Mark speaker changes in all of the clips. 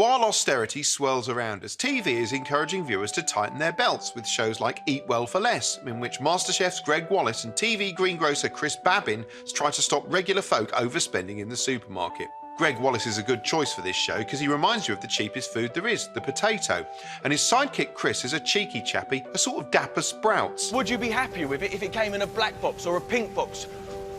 Speaker 1: While austerity swirls around us, TV is encouraging viewers to tighten their belts with shows like Eat Well for Less, in which MasterChef's Greg Wallace and TV greengrocer Chris Babin try to stop regular folk overspending in the supermarket. Greg Wallace is a good choice for this show because he reminds you of the cheapest food there is, the potato. And his sidekick Chris is a cheeky chappy, a sort of dapper Sprouts.
Speaker 2: Would you be happy with it if it came in a black box or a pink box?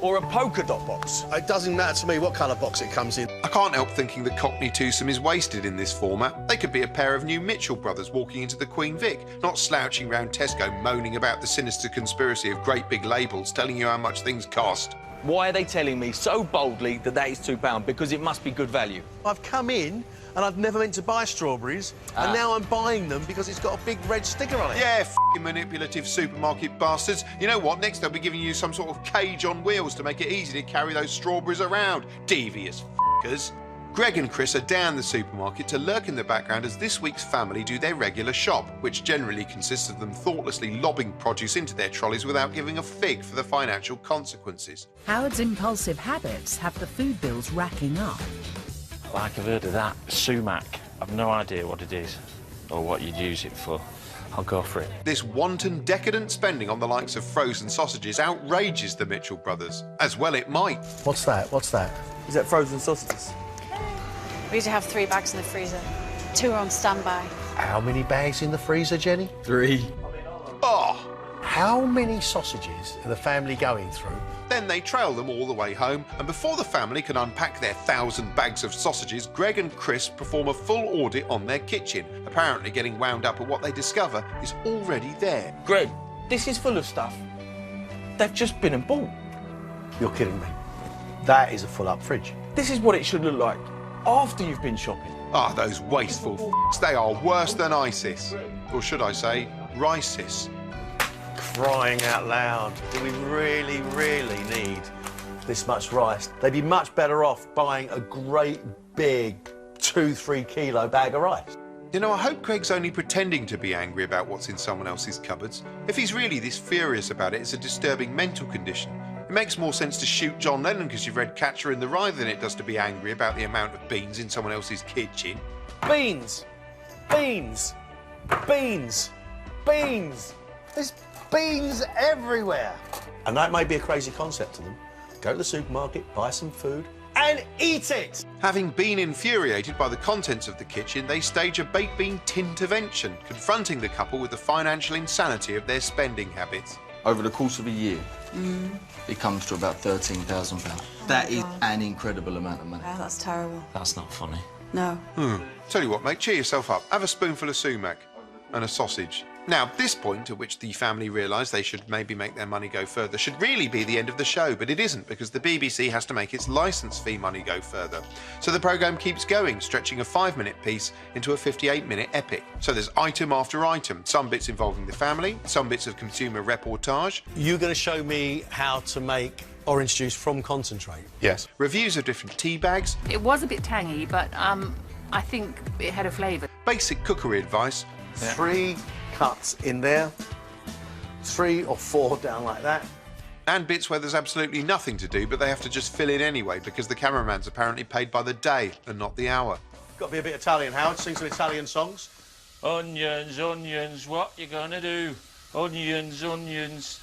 Speaker 2: Or a polka dot box?
Speaker 3: It doesn't matter to me what colour box it comes in.
Speaker 1: I can't help thinking the Cockney twosome is wasted in this format. They could be a pair of new Mitchell brothers walking into the Queen Vic, not slouching round Tesco moaning about the sinister conspiracy of great big labels telling you how much things cost.
Speaker 2: Why are they telling me so boldly that that is £2? Because it must be good value.
Speaker 3: I've come in and I've never meant to buy strawberries, and now I'm buying them because it's got a big red sticker on it.
Speaker 1: Yeah, f***ing manipulative supermarket bastards. You know what? Next they'll be giving you some sort of cage on wheels to make it easy to carry those strawberries around. Devious f***ers. Greg and Chris are down the supermarket to lurk in the background as this week's family do their regular shop, which generally consists of them thoughtlessly lobbing produce into their trolleys without giving a fig for the financial consequences.
Speaker 4: Howard's impulsive habits have the food bills racking up.
Speaker 5: Like I've heard of that. Sumac. I've no idea what it is or what you'd use it for. I'll go for it.
Speaker 1: This wanton, decadent spending on the likes of frozen sausages outrages the Mitchell brothers. As well it might.
Speaker 3: What's that? What's that?
Speaker 2: Is that frozen sausages?
Speaker 6: We usually have 3 bags in the freezer. 2 are on standby.
Speaker 3: How many bags in the freezer, Jenny?
Speaker 2: 3.
Speaker 1: Oh!
Speaker 3: How many sausages are the family going through?
Speaker 1: Then they trail them all the way home, and before the family can unpack their 1,000 bags of sausages, Greg and Chris perform a full audit on their kitchen, apparently getting wound up at what they discover is already there.
Speaker 2: Greg, this is full of stuff they've just been and bought.
Speaker 3: You're kidding me. That is a full-up fridge.
Speaker 2: This is what it should look like after you've been shopping.
Speaker 1: Ah, those wasteful f***s. They are worse than ISIS. Or should I say, Risis.
Speaker 3: Crying out loud. Do we really, really need this much rice? They'd be much better off buying a great big 2-3 kilo bag of rice.
Speaker 1: You know, I hope Greg's only pretending to be angry about what's in someone else's cupboards. If he's really this furious about it, it's a disturbing mental condition. It makes more sense to shoot John Lennon because you've read Catcher in the Rye than it does to be angry about the amount of beans in someone else's kitchen.
Speaker 3: Beans! Beans! Beans! Beans! There's beans everywhere! And that may be a crazy concept to them. Go to the supermarket, buy some food, and eat it!
Speaker 1: Having been infuriated by the contents of the kitchen, they stage a baked bean tintervention, confronting the couple with the financial insanity of their spending habits.
Speaker 7: Over the course of a year, it comes to about £13,000. That is an incredible amount of money.
Speaker 6: Wow, that's terrible.
Speaker 5: That's not funny.
Speaker 6: No.
Speaker 1: Tell you what, mate, cheer yourself up. Have a spoonful of sumac and a sausage. Now, this point at which the family realise they should maybe make their money go further should really be the end of the show, but it isn't because the BBC has to make its licence fee money go further. So the programme keeps going, stretching a 5-minute piece into a 58-minute epic. So there's item after item, some bits involving the family, some bits of consumer reportage.
Speaker 3: You're going to show me how to make orange juice from concentrate?
Speaker 1: Yes. Reviews of different tea bags.
Speaker 8: It was a bit tangy, but I think it had a flavour.
Speaker 1: Basic cookery advice.
Speaker 3: 3 cuts in there, 3 or 4 down like that.
Speaker 1: And bits where there's absolutely nothing to do, but they have to just fill in anyway because the cameraman's apparently paid by the day and not the hour.
Speaker 3: Got to be a bit Italian, Howard. Sing some Italian songs.
Speaker 5: Onions, onions, what you gonna do? Onions, onions.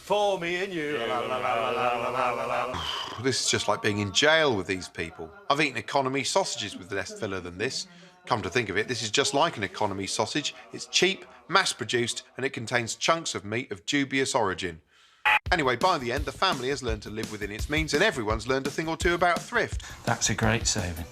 Speaker 3: For me and you. La, la, la, la, la, la, la.
Speaker 1: This is just like being in jail with these people. I've eaten economy sausages with less filler than this. Come to think of it, this is just like an economy sausage. It's cheap, mass-produced, and it contains chunks of meat of dubious origin. Anyway, by the end, the family has learned to live within its means and everyone's learned a thing or two about thrift.
Speaker 5: That's a great saving.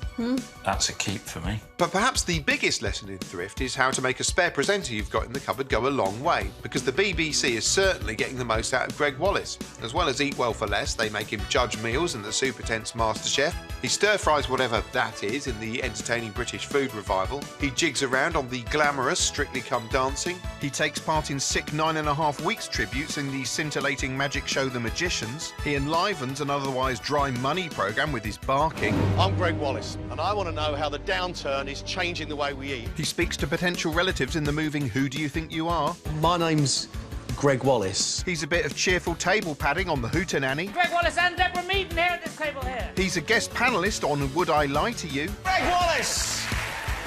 Speaker 5: That's a keep for me.
Speaker 1: But perhaps the biggest lesson in thrift is how to make a spare presenter you've got in the cupboard go a long way, because the BBC is certainly getting the most out of Greg Wallace. As well as Eat Well for Less, they make him judge meals in the super tense MasterChef. He stir-fries whatever that is in the entertaining British food revival. He jigs around on the glamorous Strictly Come Dancing. He takes part in sick 9.5 Weeks tributes in the scintillating magic show The Magicians. He enlivens an otherwise dry money programme with his barking.
Speaker 3: I'm Greg Wallace, and I want to know how the downturn is changing the way we eat.
Speaker 1: He speaks to potential relatives in the moving Who Do You Think You Are?
Speaker 3: My name's Greg Wallace.
Speaker 1: He's a bit of cheerful table padding on the Hootenanny.
Speaker 8: Greg Wallace and Deborah Meaden here at this table here.
Speaker 1: He's a guest panellist on Would I Lie to You?
Speaker 3: Greg Wallace!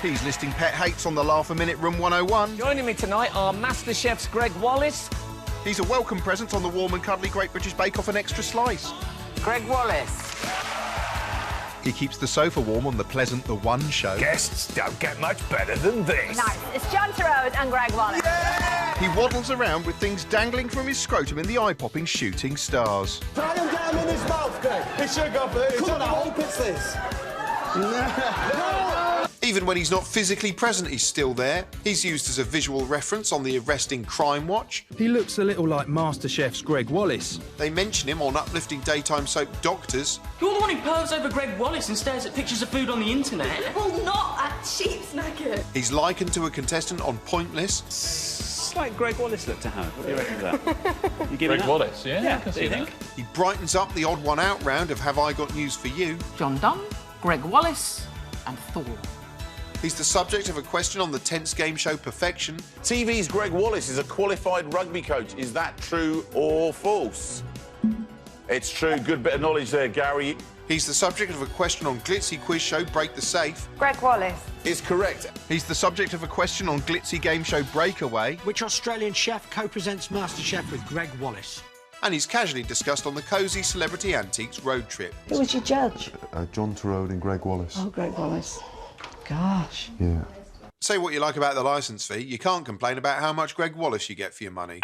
Speaker 9: He's listing pet hates on the Laugh a Minute Room 101.
Speaker 10: Joining me tonight are Master Chef's Greg Wallace.
Speaker 9: He's a welcome present on the warm and cuddly Great British Bake Off an extra slice.
Speaker 10: Greg Wallace.
Speaker 9: He keeps the sofa warm on the Pleasant The One show.
Speaker 11: Guests don't get much better than this.
Speaker 12: Nice. It's John Turode and Greg Wallace.
Speaker 9: Yeah! He waddles around with things dangling from his scrotum in the eye-popping Shooting Stars.
Speaker 13: Try and get him in his mouth, Greg. It should go for it. Come on, I hope it's this. No!
Speaker 1: Even when he's not physically present, he's still there. He's used as a visual reference on the Arresting Crime Watch.
Speaker 14: He looks a little like Master Chef's Greg Wallace.
Speaker 1: They mention him on uplifting daytime soap Doctors.
Speaker 15: You're the one who pervs over Greg Wallace and stares at pictures of food on the internet.
Speaker 16: Well, not at Sheep's Nugget.
Speaker 1: He's likened to a contestant on Pointless.
Speaker 17: It's like Greg Wallace looked to have. What do you reckon of that? You give
Speaker 5: Greg
Speaker 17: it
Speaker 5: Wallace, yeah,
Speaker 17: yeah,
Speaker 5: I can see that.
Speaker 1: He brightens up the odd one out round of Have I Got News for You?
Speaker 8: John Donne, Greg Wallace, and Thor.
Speaker 1: He's the subject of a question on the tense game show Perfection.
Speaker 18: TV's Greg Wallace is a qualified rugby coach. Is that true or false? It's true. Good bit of knowledge there, Gary.
Speaker 1: He's the subject of a question on glitzy quiz show Break the Safe.
Speaker 12: Greg Wallace.
Speaker 18: Is correct.
Speaker 9: He's the subject of a question on glitzy game show Breakaway.
Speaker 19: Which Australian chef co-presents MasterChef with Greg Wallace?
Speaker 1: And he's casually discussed on the Cosy Celebrity Antiques road trip.
Speaker 20: Who was your judge?
Speaker 21: John Turode and Greg Wallace.
Speaker 20: Oh, Greg Wallace. Gosh.
Speaker 21: Yeah.
Speaker 1: Say what you like about the licence fee, you can't complain about how much Greg Wallace you get for your money.